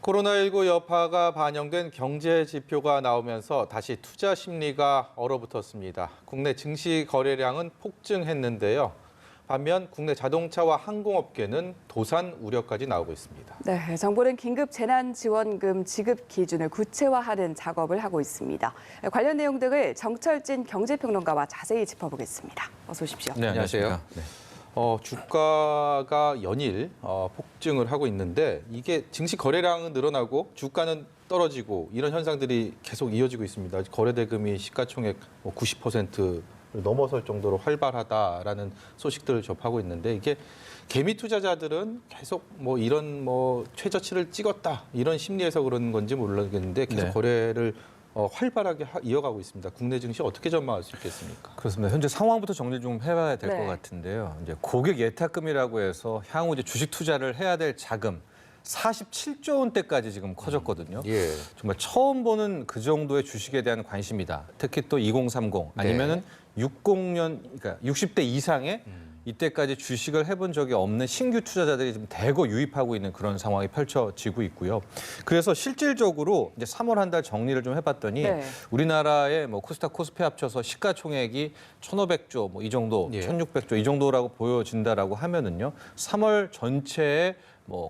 코로나19 여파가 반영된 경제 지표가 나오면서 다시 투자 심리가 얼어붙었습니다. 국내 증시 거래량은 폭증했는데요. 반면 국내 자동차와 항공업계는 도산 우려까지 나오고 있습니다. 네, 정부는 긴급 재난지원금 지급 기준을 구체화하는 작업을 하고 있습니다. 관련 내용 등을 정철진 경제평론가와 자세히 짚어보겠습니다. 어서 오십시오. 네, 안녕하세요. 주가가 연일 폭증을 하고 있는데 이게 증시 거래량은 늘어나고 주가는 떨어지고 이런 현상들이 계속 이어지고 있습니다. 거래 대금이 시가총액 90%를 넘어설 정도로 활발하다라는 소식들을 접하고 있는데 이게 개미 투자자들은 계속 이런 최저치를 찍었다 이런 심리에서 그런 건지 모르겠는데 계속 거래를 활발하게 이어가고 있습니다. 국내 증시 어떻게 전망할 수 있겠습니까? 그렇습니다. 현재 상황부터 정리 좀 해봐야 될 것 같은데요. 이제 고객 예탁금이라고 해서 향후 이제 주식 투자를 해야 될 자금 47조 원대까지 지금 커졌거든요. 정말 처음 보는 그 정도의 주식에 대한 관심이다. 특히 또 2030 아니면은 60년 그러니까 60대 이상의 이때까지 주식을 해본 적이 없는 신규 투자자들이 지금 대거 유입하고 있는 그런 상황이 펼쳐지고 있고요. 그래서 실질적으로 이제 3월 한 달 정리를 좀 해봤더니 우리나라의 코스닥, 코스피 합쳐서 시가총액이 1,500조 이 정도, 1,600조 이 정도라고 보여진다라고 하면은요. 3월 전체의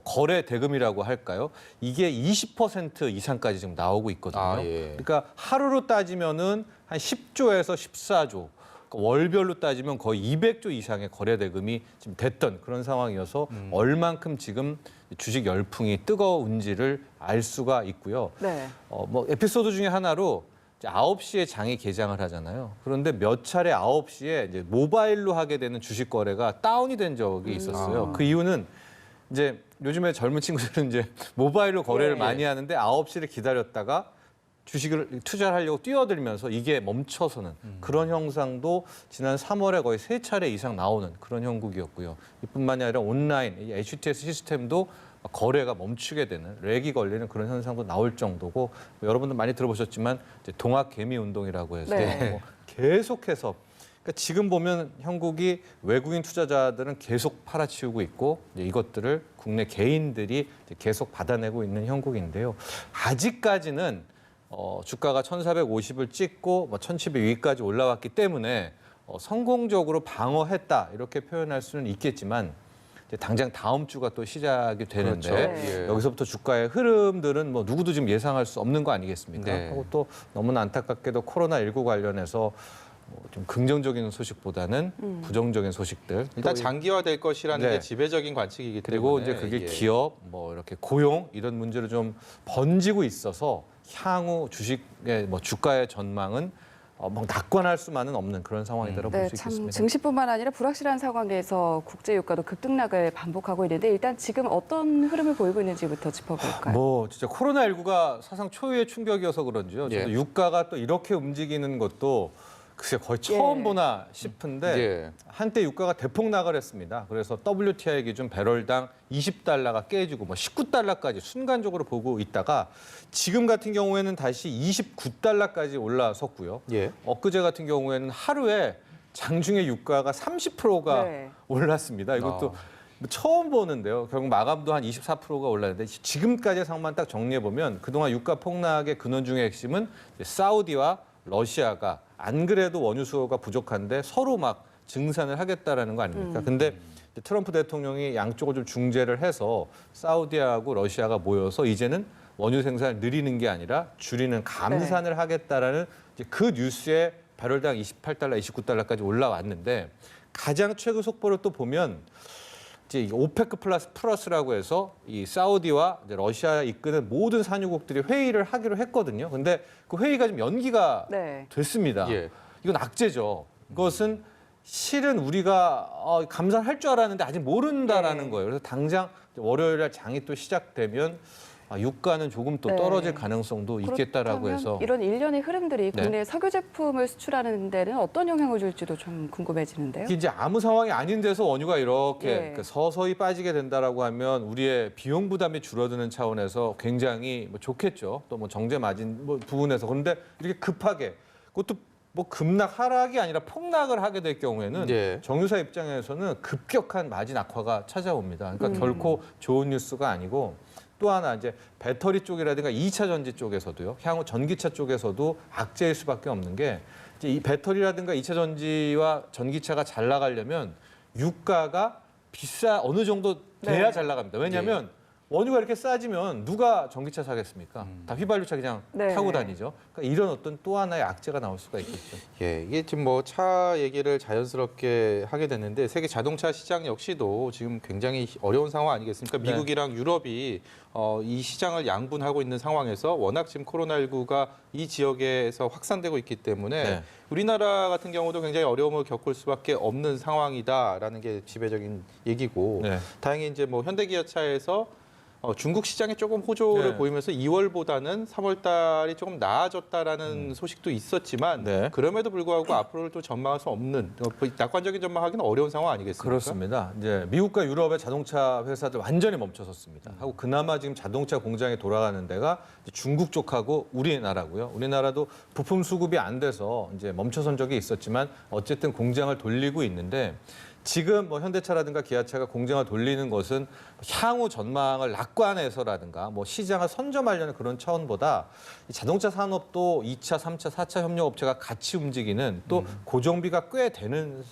거래 대금이라고 할까요? 이게 20% 이상까지 지금 나오고 있거든요. 그러니까 하루로 따지면은 한 10조에서 14조. 월별로 따지면 거의 200조 이상의 거래 대금이 지금 됐던 그런 상황이어서 얼만큼 지금 주식 열풍이 뜨거운지를 알 수가 있고요. 에피소드 중에 하나로 이제 9시에 장이 개장을 하잖아요. 그런데 몇 차례 9시에 이제 모바일로 하게 되는 주식 거래가 다운이 된 적이 있었어요. 그 이유는 이제 요즘에 젊은 친구들은 이제 모바일로 거래를 많이 하는데 9시를 기다렸다가 주식을 투자를 하려고 뛰어들면서 이게 멈춰서는 그런 형상도 지난 3월에 거의 3차례 이상 나오는 그런 형국이었고요. 이뿐만이 아니라 온라인, HTS 시스템도 거래가 멈추게 되는, 렉이 걸리는 그런 현상도 나올 정도고 여러분들 많이 들어보셨지만 이제 동학개미운동이라고 해서 계속해서 그러니까 지금 보면 형국이 외국인 투자자들은 계속 팔아치우고 있고 이것들을 국내 개인들이 계속 받아내고 있는 형국인데요. 아직까지는 주가가 1,450을 찍고 1,700위까지 올라왔기 때문에 성공적으로 방어했다 이렇게 표현할 수는 있겠지만 이제 당장 다음 주가 또 시작이 되는데 여기서부터 주가의 흐름들은 누구도 지금 예상할 수 없는 거 아니겠습니까? 하고 또 너무나 안타깝게도 코로나19 관련해서 좀 긍정적인 소식보다는 부정적인 소식들. 일단 장기화될 것이라는 게 지배적인 관측이기 때문에. 그리고 이제 그게 기업, 이렇게 고용 이런 문제로 좀 번지고 있어서 향후 주식의 주가의 전망은 낙관할 수만은 없는 그런 상황이라고 볼 수 있겠습니다. 증시뿐만 아니라 불확실한 상황에서 국제 유가도 급등락을 반복하고 있는데 일단 지금 어떤 흐름을 보이고 있는지부터 짚어볼까요? 진짜 코로나19가 사상 초유의 충격이어서 그런지요. 저도 유가가 또 이렇게 움직이는 것도 글쎄 거의 처음 보나 싶은데 한때 유가가 대폭락을 했습니다. 그래서 WTI 기준 배럴당 20달러가 깨지고 19달러까지 순간적으로 보고 있다가 지금 같은 경우에는 다시 29달러까지 올라섰고요. 엊그제 같은 경우에는 하루에 장중에 유가가 30%가 올랐습니다. 이것도 처음 보는데요. 결국 마감도 한 24%가 올랐는데 지금까지의 상황만 딱 정리해보면 그동안 유가 폭락의 근원 중의 핵심은 사우디와 러시아가 안 그래도 원유 수요가 부족한데 서로 막 증산을 하겠다라는 거 아닙니까? 근데 트럼프 대통령이 양쪽을 좀 중재를 해서 사우디하고 러시아가 모여서 이제는 원유 생산을 늘리는 게 아니라 줄이는 감산을 하겠다라는 이제 그 뉴스에 배럴당 28달러, 29달러까지 올라왔는데 가장 최근 속보를 또 보면 이제 오페크 플러스라고 해서 이 사우디와 이제 러시아 이끄는 모든 산유국들이 회의를 하기로 했거든요. 근데 그 회의가 좀 연기가 됐습니다. 이건 악재죠. 이것은 실은 우리가 감산할 줄 알았는데 아직 모른다라는 거예요. 그래서 당장 월요일에 장이 또 시작되면 유가는 조금 또 떨어질 가능성도 있겠다라고 해서 이런 일련의 흐름들이 국내 석유 제품을 수출하는 데는 어떤 영향을 줄지도 좀 궁금해지는데요. 이게 이제 아무 상황이 아닌 데서 원유가 이렇게 서서히 빠지게 된다라고 하면 우리의 비용 부담이 줄어드는 차원에서 굉장히 좋겠죠. 또 정제 마진 부분에서 그런데 이렇게 급하게 그것도 급락 하락이 아니라 폭락을 하게 될 경우에는 정유사 입장에서는 급격한 마진 악화가 찾아옵니다. 그러니까 결코 좋은 뉴스가 아니고 또 하나 이제 배터리 쪽이라든가 2차 전지 쪽에서도요. 향후 전기차 쪽에서도 악재일 수밖에 없는 게 이제 이 배터리라든가 2차 전지와 전기차가 잘 나가려면 유가가 어느 정도 돼야 네. 잘 나갑니다. 왜냐하면 원유가 이렇게 싸지면 누가 전기차 사겠습니까? 다 휘발유차 그냥 네. 타고 다니죠. 그러니까 이런 어떤 또 하나의 악재가 나올 수가 있겠죠. 예, 이게 지금 뭐 차 얘기를 자연스럽게 하게 됐는데 세계 자동차 시장 역시도 지금 굉장히 어려운 상황 아니겠습니까? 네. 미국이랑 유럽이 이 시장을 양분하고 있는 상황에서 워낙 지금 코로나19가 이 지역에서 확산되고 있기 때문에 네. 우리나라 같은 경우도 굉장히 어려움을 겪을 수밖에 없는 상황이다라는 게 지배적인 얘기고 네. 다행히 이제 뭐 현대기아차에서 중국 시장에 조금 호조를 네. 보이면서 2월보다는 3월 달이 조금 나아졌다라는 소식도 있었지만 네. 그럼에도 불구하고 앞으로를 또 전망할 수 없는 낙관적인 전망하기는 어려운 상황 아니겠습니까? 그렇습니다. 이제 미국과 유럽의 자동차 회사들 완전히 멈춰섰습니다. 하고 그나마 지금 자동차 공장이 돌아가는 데가 이제 중국 쪽하고 우리나라고요. 우리나라도 부품 수급이 안 돼서 이제 멈춰선 적이 있었지만 어쨌든 공장을 돌리고 있는데 지금 뭐 현대차라든가 기아차가 공장을 돌리는 것은 향후 전망을 낙관해서라든가 뭐 시장을 선점하려는 그런 차원보다 이 자동차 산업도 2차, 3차, 4차 협력 업체가 같이 움직이는 또 고정비가 꽤 되는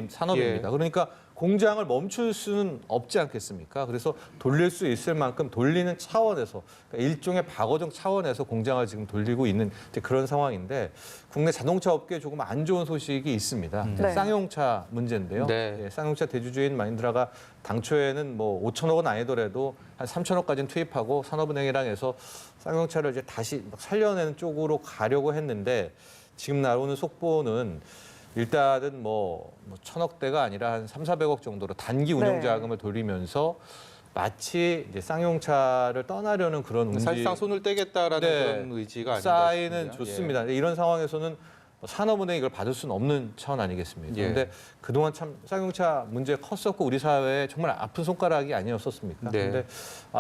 산업입니다. 그러니까 공장을 멈출 수는 없지 않겠습니까? 그래서 돌릴 수 있을 만큼 돌리는 차원에서 그러니까 일종의 방어적 차원에서 공장을 지금 돌리고 있는 이제 그런 상황인데 국내 자동차 업계에 조금 안 좋은 소식이 있습니다. 네. 쌍용차 문제인데요. 네. 예, 쌍용차 대주주인 마힌드라가 당초에는 뭐 5천억 원 아니더라도 한 3천억까지는 투입하고 산업은행이랑 해서 쌍용차를 이제 다시 막 살려내는 쪽으로 가려고 했는데 지금 나오는 속보는 일단은 뭐 1,000억대가 아니라 한 3,400억 정도로 단기 운영 자금을 돌리면서 마치 이제 쌍용차를 떠나려는 그런 움직임. 사실상 손을 떼겠다라는 네. 그런 의지가 아닌가 사인은 싶습니다. 좋습니다. 근데 이런 상황에서는 산업은행이 이걸 받을 수는 없는 차원 아니겠습니까? 예. 그런데 그동안 참 쌍용차 문제 컸었고 우리 사회에 정말 아픈 손가락이 아니었었습니까? 네. 그런데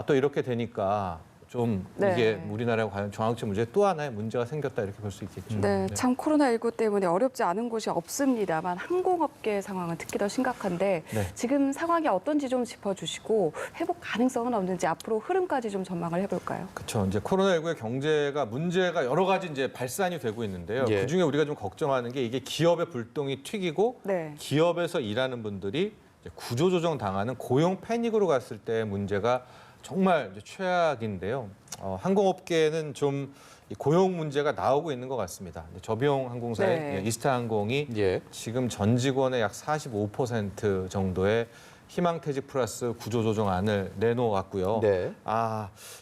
또 이렇게 되니까 좀 네. 이게 우리나라에 과연 정학적 문제 또 하나의 문제가 생겼다 이렇게 볼 수 있겠죠. 네, 참 코로나19 때문에 어렵지 않은 곳이 없습니다만 항공업계 상황은 특히 더 심각한데 네. 지금 상황이 어떤지 좀 짚어주시고 회복 가능성은 없는지 앞으로 흐름까지 좀 전망을 해볼까요? 그렇죠. 이제 코로나19의 경제가 문제가 여러 가지 이제 발산이 되고 있는데요. 예. 그중에 우리가 좀 걱정하는 게 이게 기업의 불똥이 튀기고 네. 기업에서 일하는 분들이 이제 구조조정 당하는 고용 패닉으로 갔을 때의 문제가 정말 이제 최악인데요. 항공업계는 좀 이 고용 문제가 나오고 있는 것 같습니다. 저비용 항공사의 네. 이스타항공이 예. 지금 전 직원의 약 45% 정도의 희망퇴직 플러스 구조조정안을 내놓았고요. 네.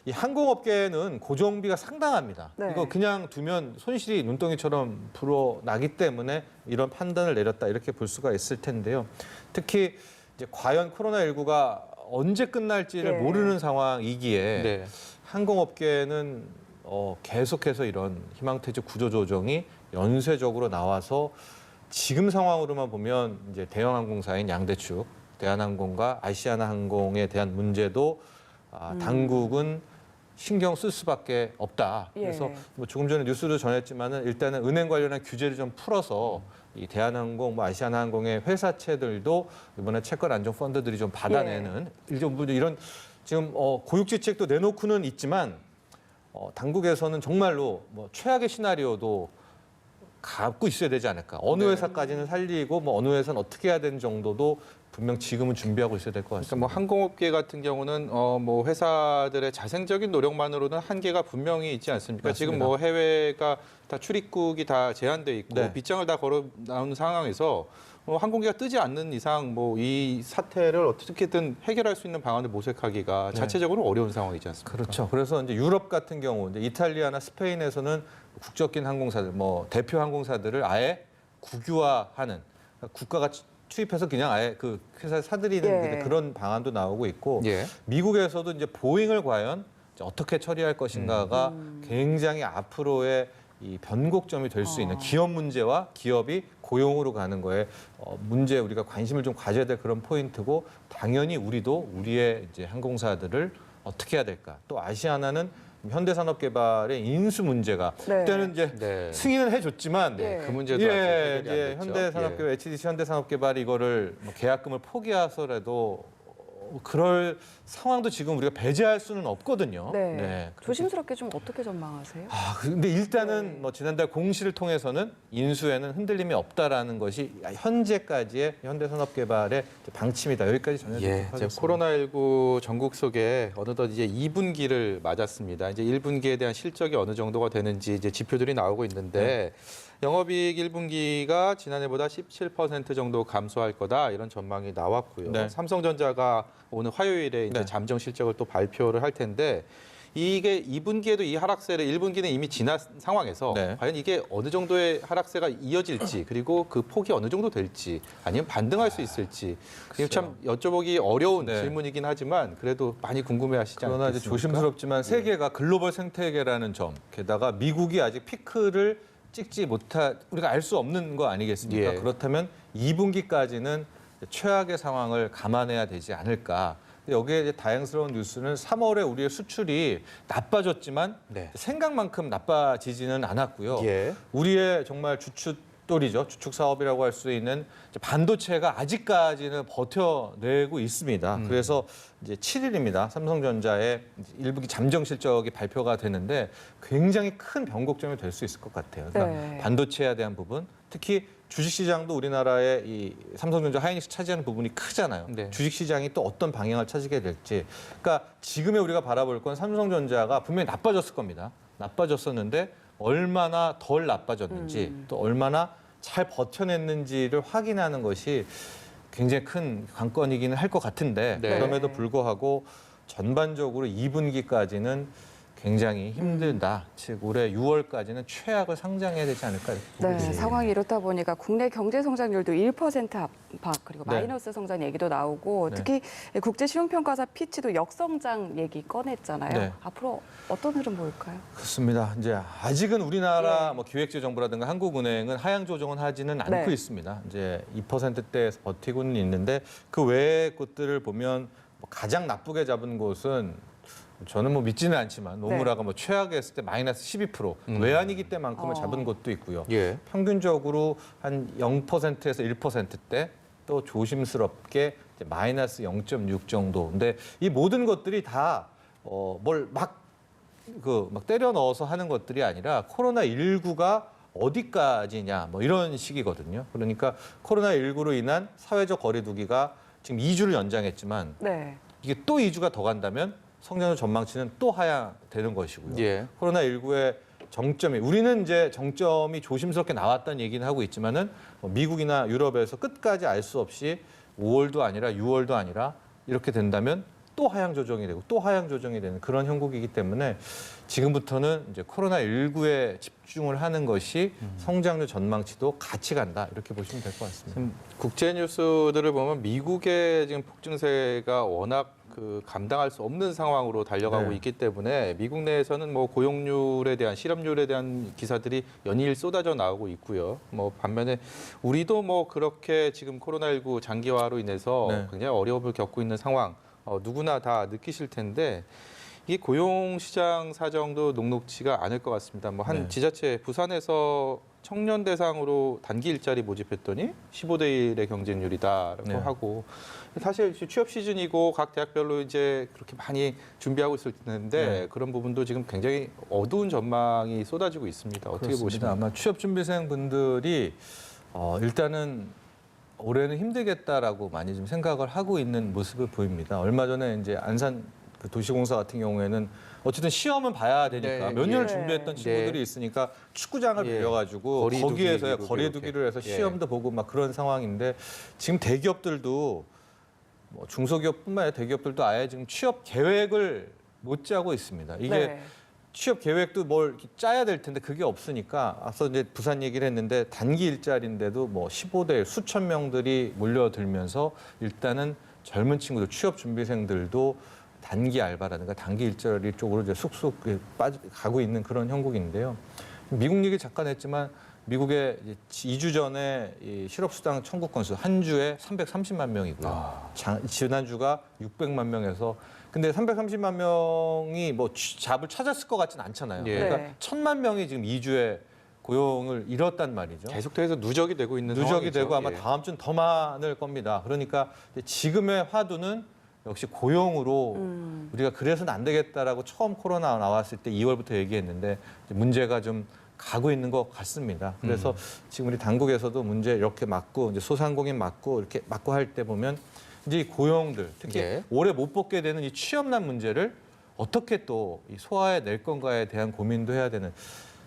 이 항공업계는 고정비가 상당합니다. 네. 이거 그냥 두면 손실이 눈덩이처럼 불어나기 때문에 이런 판단을 내렸다 이렇게 볼 수가 있을 텐데요. 특히 이제 과연 코로나19가 언제 끝날지를 네. 모르는 상황이기에 네. 항공업계는 계속해서 이런 희망퇴직 구조조정이 연쇄적으로 나와서 지금 상황으로만 보면 이제 대형 항공사인 양대축, 대한항공과 아시아나항공에 대한 문제도 당국은 신경 쓸 수밖에 없다. 예. 그래서 뭐 조금 전에 뉴스도 전했지만은 일단은 은행 관련한 규제를 좀 풀어서 이 대한항공, 뭐 아시아나항공의 회사채들도 이번에 채권 안정 펀드들이 좀 받아내는 이런 지금 고육지책도 내놓고는 있지만 당국에서는 정말로 뭐 최악의 시나리오도 갖고 있어야 되지 않을까. 어느 회사까지는 살리고 뭐 어느 회사는 어떻게 해야 되는 정도도 분명 지금은 준비하고 있어야 될 것 그러니까 같습니다. 뭐 항공업계 같은 경우는 뭐 회사들의 자생적인 노력만으로는 한계가 분명히 있지 않습니까? 맞습니다. 지금 뭐 해외가 다 출입국이 다 제한돼 있고 네. 빗장을 다 걸어 나오는 상황에서 항공기가 뜨지 않는 이상 뭐 이 사태를 어떻게든 해결할 수 있는 방안을 모색하기가 네. 자체적으로 어려운 상황이지 않습니까? 그렇죠. 그래서 이제 유럽 같은 경우, 이제 이탈리아나 스페인에서는 국적긴 항공사들, 뭐 대표 항공사들을 아예 국유화하는 그러니까 국가가 투입해서 그냥 아예 그 회사에 사들이는 예. 그런 방안도 나오고 있고 예. 미국에서도 이제 보잉을 과연 이제 어떻게 처리할 것인가가 굉장히 앞으로의 이 변곡점이 될 수 있는 기업 문제와 기업이 고용으로 가는 거에 문제에 우리가 관심을 좀 가져야 될 그런 포인트고 당연히 우리도 우리의 이제 항공사들을 어떻게 해야 될까? 또 아시아나는 현대산업개발의 인수 문제가 네. 그때는 이제 네. 승인은 해줬지만 네. 그 문제도 아직 해결이 안 이제 됐죠. 현대산업개발, HDC 현대산업개발이 이거를 뭐 계약금을 포기해서라도 그럴 상황도 지금 우리가 배제할 수는 없거든요. 네. 조심스럽게 좀 어떻게 전망하세요? 근데 일단은 뭐 지난달 공시를 통해서는 인수에는 흔들림이 없다라는 것이 현재까지의 현대산업개발의 방침이다. 여기까지 전해드리도록 예, 이제 하겠습니다. 코로나19 전국 속에 어느덧 이제 2분기를 맞았습니다. 이제 1분기에 대한 실적이 어느 정도가 되는지 이제 지표들이 나오고 있는데 영업이익 1분기가 지난해보다 17% 정도 감소할 거다 이런 전망이 나왔고요. 네. 삼성전자가 오늘 화요일에 이제 네. 잠정 실적을 또 발표를 할 텐데 이게 2분기에도 이 하락세를 1분기는 이미 지난 상황에서 네. 과연 이게 어느 정도의 하락세가 이어질지 그리고 그 폭이 어느 정도 될지 아니면 반등할 수 있을지 이게 참 여쭤보기 어려운 네. 질문이긴 하지만 그래도 많이 궁금해하시지 그러나 않겠습니까? 이제 조심스럽지만 세계가 글로벌 생태계라는 점, 게다가 미국이 아직 피크를 찍지 못한 우리가 알 수 없는 거 아니겠습니까? 예. 그렇다면 2분기까지는 최악의 상황을 감안해야 되지 않을까. 여기에 이제 다행스러운 뉴스는 3월에 우리의 수출이 나빠졌지만 네. 생각만큼 나빠지지는 않았고요. 예. 우리의 정말 주축돌이죠. 주축 사업이라고 할 수 있는 반도체가 아직까지는 버텨내고 있습니다. 그래서 이제 7일입니다. 삼성전자의 1분기 잠정 실적이 발표가 되는데 굉장히 큰 변곡점이 될 수 있을 것 같아요. 그러니까 네. 반도체에 대한 부분, 특히 주식시장도 우리나라의 이 삼성전자, 하이닉스 차지하는 부분이 크잖아요. 네. 주식시장이 또 어떤 방향을 찾게 될지. 그러니까 지금의 우리가 바라볼 건 삼성전자가 분명히 나빠졌을 겁니다. 나빠졌었는데 얼마나 덜 나빠졌는지 또 얼마나 잘 버텨냈는지를 확인하는 것이 굉장히 큰 관건이기는 할 것 같은데 네. 그럼에도 불구하고 전반적으로 2분기까지는 굉장히 힘들다. 즉 올해 6월까지는 최악을 상정해야 되지 않을까 이렇게 보고 네, 있습니다. 상황이 이렇다 보니까 국내 경제 성장률도 1% 압박 그리고 네. 마이너스 성장 얘기도 나오고 네. 특히 국제 신용평가사 피치도 역성장 얘기 꺼냈잖아요. 네. 앞으로 어떤 흐름 보일까요? 그렇습니다. 이제 아직은 우리나라 예. 뭐 기획재정부라든가 한국은행은 하향 조정은 하지는 않고 네. 있습니다. 이제 2%대에서 버티고는 있는데 그 외의 곳들을 보면 뭐 가장 나쁘게 잡은 곳은 저는 뭐 믿지는 않지만 노무라가 뭐 최악에 했을 때 마이너스 12% 외환위기 때만큼을 잡은 곳도 있고요. 예. 평균적으로 한 0%에서 1%대 또 조심스럽게 이제 마이너스 0.6 정도. 근데 이 모든 것들이 다 뭘 막 때려 넣어서 하는 것들이 아니라 코로나19가 어디까지냐 뭐 이런 식이거든요. 그러니까 코로나19로 인한 사회적 거리두기가 지금 2주를 연장했지만 네. 이게 또 2주가 더 간다면 성장률 전망치는 또 하향되는 것이고요. 예. 코로나19의 정점이 우리는 이제 정점이 조심스럽게 나왔다는 얘기는 하고 있지만은 미국이나 유럽에서 끝까지 알 수 없이 5월도 아니라 6월도 아니라 이렇게 된다면 또 하향 조정이 되고 또 하향 조정이 되는 그런 형국이기 때문에 지금부터는 이제 코로나19에 집중을 하는 것이 성장률 전망치도 같이 간다 이렇게 보시면 될 것 같습니다. 지금 국제 뉴스들을 보면 미국의 지금 폭증세가 워낙 감당할 수 없는 상황으로 달려가고 네. 있기 때문에 미국 내에서는 뭐 고용률에 대한 실업률에 대한 기사들이 연일 쏟아져 나오고 있고요. 뭐 반면에 우리도 뭐 그렇게 지금 코로나19 장기화로 인해서 네. 굉장히 어려움을 겪고 있는 상황 누구나 다 느끼실 텐데 이 고용 시장 사정도 녹록지가 않을 것 같습니다. 뭐 한 네. 지자체 부산에서 청년 대상으로 단기 일자리 모집했더니 15대 1의 경쟁률이다라고 네. 하고 사실 취업 시즌이고 각 대학별로 이제 그렇게 많이 준비하고 있을 텐데 네. 그런 부분도 지금 굉장히 어두운 전망이 쏟아지고 있습니다. 어떻게 그렇습니다. 보시나요? 아마 취업 준비생 분들이 일단은 올해는 힘들겠다라고 많이 좀 생각을 하고 있는 모습을 보입니다. 얼마 전에 이제 안산 그 도시공사 같은 경우에는 어쨌든 시험은 봐야 되니까 네, 몇 예. 년을 준비했던 네. 친구들이 있으니까 축구장을 예. 빌려가지고 거리 두기 거기에서 기록 거리두기를 해서 이렇게. 시험도 보고 막 그런 상황인데 지금 대기업들도 뭐 중소기업뿐만 아니라 대기업들도 아예 지금 취업 계획을 못 짜고 있습니다. 이게 네. 취업 계획도 뭘 이렇게 짜야 될 텐데 그게 없으니까 앞서 이제 부산 얘기를 했는데 단기 일자리인데도 뭐 15대 수천 명들이 몰려들면서 일단은 젊은 친구들 취업 준비생들도 단기 알바라든가 단기 일자리 쪽으로 이제 쑥쑥 가고 있는 그런 형국인데요. 미국 얘기 잠깐 했지만 미국의 2주 전에 이 실업수당 청구 건수 한 주에 330만 명이고요. 지난주가 600만 명에서 근데 330만 명이 뭐 잡을 찾았을 것 같지는 않잖아요. 예. 그러니까 네. 1000만 명이 지금 2주에 고용을 잃었단 말이죠. 계속해서 누적이 되고 있는 누적이 상황이죠. 되고 아마 예. 다음 주는 더 많을 겁니다. 그러니까 지금의 화두는 역시 고용으로 우리가 그래서는 안 되겠다라고 처음 코로나 나왔을 때 2월부터 얘기했는데 이제 문제가 좀 가고 있는 것 같습니다. 그래서 지금 우리 당국에서도 문제 이렇게 막고 이제 소상공인 막고 이렇게 막고 할 때 보면 이제 이 고용들 특히 예. 올해 못 뽑게 되는 이 취업난 문제를 어떻게 또 이 소화해 낼 건가에 대한 고민도 해야 되는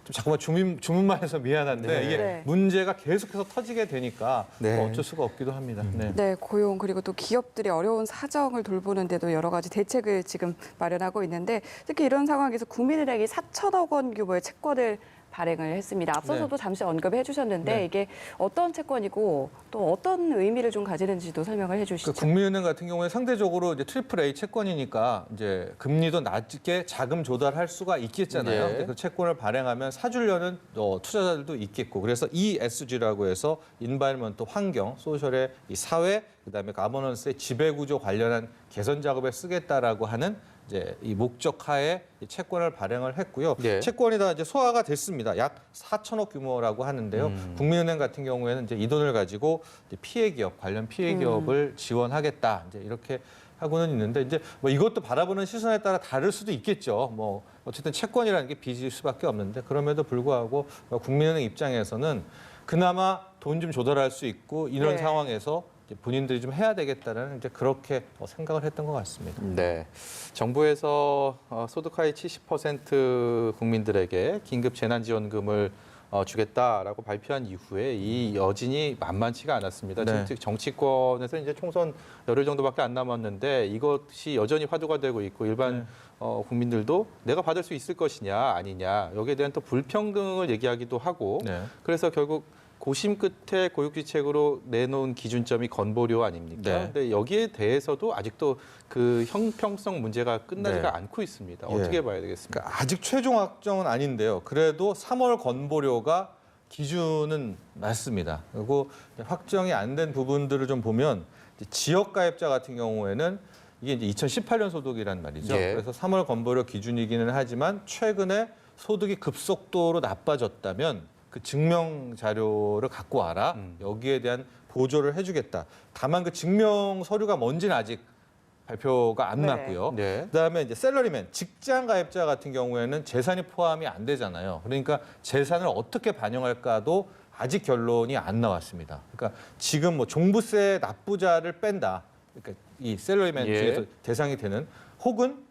좀 자꾸만 주문만 해서 미안한데 네. 이게 네. 문제가 계속해서 터지게 되니까 네. 어쩔 수가 없기도 합니다. 네. 네, 고용 그리고 또 기업들이 어려운 사정을 돌보는데도 여러 가지 대책을 지금 마련하고 있는데 특히 이런 상황에서 국민은행이 4천억 원 규모의 채권을 발행을 했습니다. 앞서서도 잠시 언급해 주셨는데 네. 이게 어떤 채권이고 또 어떤 의미를 좀 가지는지도 설명을 해주시죠. 그 국민은행 같은 경우에 상대적으로 이제 트리플 A 채권이니까 이제 금리도 낮게 자금 조달할 수가 있겠잖아요. 네. 근데 그 채권을 발행하면 사주려는 투자자들도 있겠고 그래서 ESG라고 해서 인바이먼트 환경, 소셜의 이 사회, 그다음에 가버넌스의 지배구조 관련한 개선 작업에 쓰겠다라고 하는 이제 이 목적하에 이 채권을 발행을 했고요. 네. 채권이 다 이제 소화가 됐습니다. 약 4천억 규모라고 하는데요. 국민은행 같은 경우에는 이제 이 돈을 가지고 이제 피해 기업 관련 피해 기업을 지원하겠다. 이제 이렇게 하고는 있는데 이제 뭐 이것도 바라보는 시선에 따라 다를 수도 있겠죠. 뭐 어쨌든 채권이라는 게 빚일 수밖에 없는데 그럼에도 불구하고 국민은행 입장에서는 그나마 돈 좀 조달할 수 있고 이런 네. 상황에서 이제 본인들이 좀 해야 되겠다는 이제 그렇게 생각을 했던 것 같습니다. 네, 정부에서 소득 하위 70% 국민들에게 긴급 재난지원금을 주겠다라고 발표한 이후에 이 여진이 만만치가 않았습니다. 네. 지금 정치권에서 이제 총선 열흘 정도밖에 안 남았는데 이것이 여전히 화두가 되고 있고 일반 국민들도 내가 받을 수 있을 것이냐 아니냐 여기에 대한 또 불평등을 얘기하기도 하고 네. 그래서 결국 고심 끝에 고육지책으로 내놓은 기준점이 건보료 아닙니까? 네. 근데 여기에 대해서도 아직도 그 형평성 문제가 끝나지가 네. 않고 있습니다. 예. 어떻게 봐야 되겠습니까? 그러니까 아직 최종 확정은 아닌데요. 그래도 3월 건보료가 기준은 맞습니다. 그리고 확정이 안 된 부분들을 좀 보면 지역 가입자 같은 경우에는 이게 이제 2018년 소득이란 말이죠. 예. 그래서 3월 건보료 기준이기는 하지만 최근에 소득이 급속도로 나빠졌다면 그 증명 자료를 갖고 와라. 여기에 대한 보조를 해주겠다. 다만 그 증명 서류가 뭔지는 아직 발표가 안 네. 났고요. 네. 그다음에 이제 샐러리맨, 직장 가입자 같은 경우에는 재산이 포함이 안 되잖아요. 그러니까 재산을 어떻게 반영할까도 아직 결론이 안 나왔습니다. 그러니까 지금 뭐 종부세 납부자를 뺀다. 그러니까 이 샐러리맨 예. 중에서 대상이 되는 혹은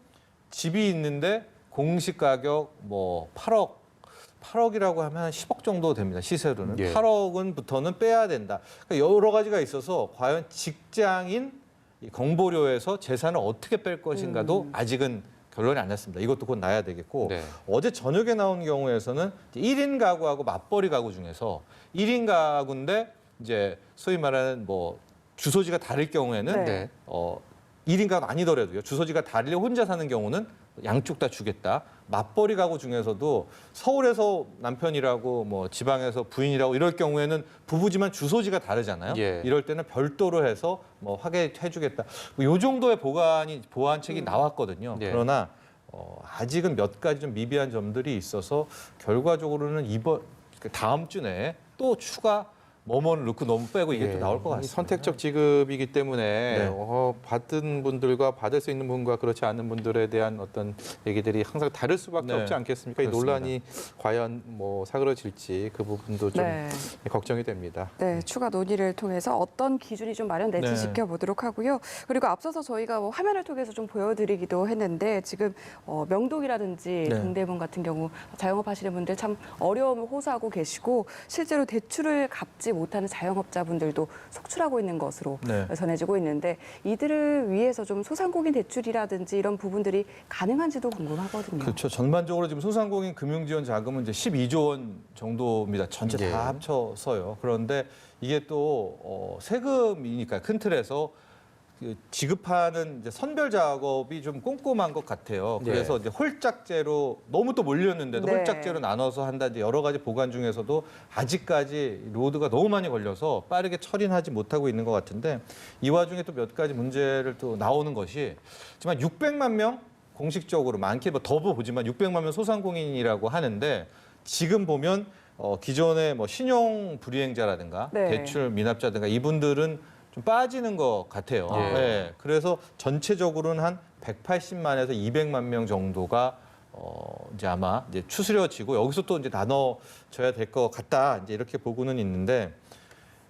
집이 있는데 공시 가격 뭐 8억이라고 하면 한 10억 정도 됩니다. 시세로는. 예. 8억은부터는 빼야 된다. 그러니까 여러 가지가 있어서 과연 직장인 이 건보료에서 재산을 어떻게 뺄 것인가도 아직은 결론이 안 났습니다. 이것도 곧 나야 되겠고 네. 어제 저녁에 나온 경우에서는 1인 가구하고 맞벌이 가구 중에서 1인 가구인데 이제 소위 말하는 뭐 주소지가 다를 경우에는 네. 1인 가구 아니더라도요. 주소지가 다르려 혼자 사는 경우는 양쪽 다 주겠다. 맞벌이 가구 중에서도 서울에서 남편이라고 뭐 지방에서 부인이라고 이럴 경우에는 부부지만 주소지가 다르잖아요. 예. 이럴 때는 별도로 해서 뭐 하게 해주겠다. 뭐 이 정도의 보완책이 나왔거든요. 예. 그러나 아직은 몇 가지 좀 미비한 점들이 있어서 결과적으로는 다음 주 내에 또 추가 뭐뭐를 넣고 너무 빼고 이게 예. 또 나올 것 이 같습니다. 선택적 지급이기 때문에 네. 받은 분들과 받을 수 있는 분과 그렇지 않은 분들에 대한 어떤 얘기들이 항상 다를 수밖에 네. 없지 않겠습니까? 이 그렇습니다. 논란이 과연 뭐 사그러질지 그 부분도 좀 네. 걱정이 됩니다. 네, 추가 논의를 통해서 어떤 기준이 좀 마련될지 네. 지켜보도록 하고요. 그리고 앞서서 저희가 뭐 화면을 통해서 좀 보여드리기도 했는데 지금 명동이라든지 네. 동대문 같은 경우 자영업 하시는 분들 참 어려움을 호소하고 계시고 실제로 대출을 갚지 못하는 자영업자분들도 속출하고 있는 것으로 네. 전해지고 있는데 이들을 위해서 좀 소상공인 대출이라든지 이런 부분들이 가능한지도 궁금하거든요. 그렇죠. 전반적으로 지금 소상공인 금융지원 자금은 이제 12조 원 정도입니다. 전체 예. 다 합쳐서요. 그런데 이게 또 세금이니까 큰 틀에서 그 지급하는 이제 선별 작업이 좀 꼼꼼한 것 같아요. 그래서 이제 홀짝제로 너무 또 몰렸는데도 네. 홀짝제로 나눠서 한다든지 여러 가지 보관 중에서도 아직까지 로드가 너무 많이 걸려서 빠르게 처리는 하지 못하고 있는 것 같은데 이 와중에 또 몇 가지 문제를 또 나오는 것이 하지만 600만 명 공식적으로 많게 더 보지만 600만 명 소상공인이라고 하는데 지금 보면 기존의 뭐 신용 불이행자라든가 네. 대출 미납자든가 이분들은 좀 빠지는 것 같아요. 예. 네, 그래서 전체적으로는 한 180만에서 200만 명 정도가 이제 아마 이제 추스려지고 여기서 또 이제 나눠져야 될 것 같다. 이제 이렇게 보고는 있는데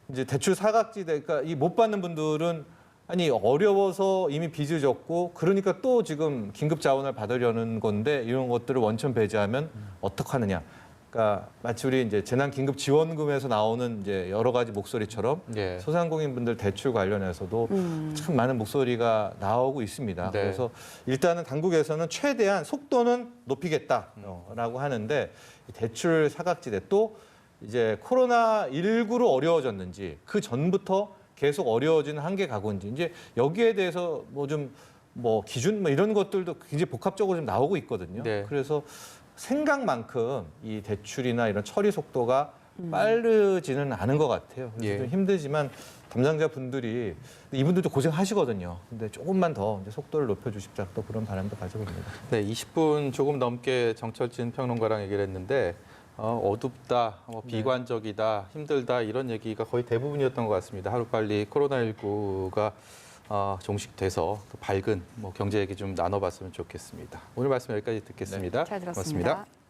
이제 대출 사각지대, 그러니까 이 못 받는 분들은 아니 어려워서 이미 빚을 졌고 그러니까 또 지금 긴급 자원을 받으려는 건데 이런 것들을 원천 배제하면 어떡하느냐. 그러니까 마치 우리 이제 재난 긴급 지원금에서 나오는 이제 여러 가지 목소리처럼 예. 소상공인분들 대출 관련해서도 참 많은 목소리가 나오고 있습니다. 네. 그래서 일단은 당국에서는 최대한 속도는 높이겠다라고 하는데 이 대출 사각지대 또 이제 코로나19로 어려워졌는지 그 전부터 계속 어려워지는 한계 가고인지 이제 여기에 대해서 뭐 기준 뭐 이런 것들도 굉장히 복합적으로 좀 나오고 있거든요. 네. 그래서 생각만큼 이 대출이나 이런 처리 속도가 빠르지는 않은 것 같아요. 그래서 예. 좀 힘들지만 담당자 분들이 이분들도 고생하시거든요. 근데 조금만 더 이제 속도를 높여주십자 또 그런 바람도 가지고 있습니다. 네, 20분 조금 넘게 정철진 평론가랑 얘기를 했는데 어둡다, 비관적이다, 힘들다 이런 얘기가 거의 대부분이었던 것 같습니다. 하루빨리 코로나19가 종식돼서 또 밝은 경제 얘기 좀 나눠봤으면 좋겠습니다. 오늘 말씀 여기까지 듣겠습니다. 잘 들었습니다. 고맙습니다.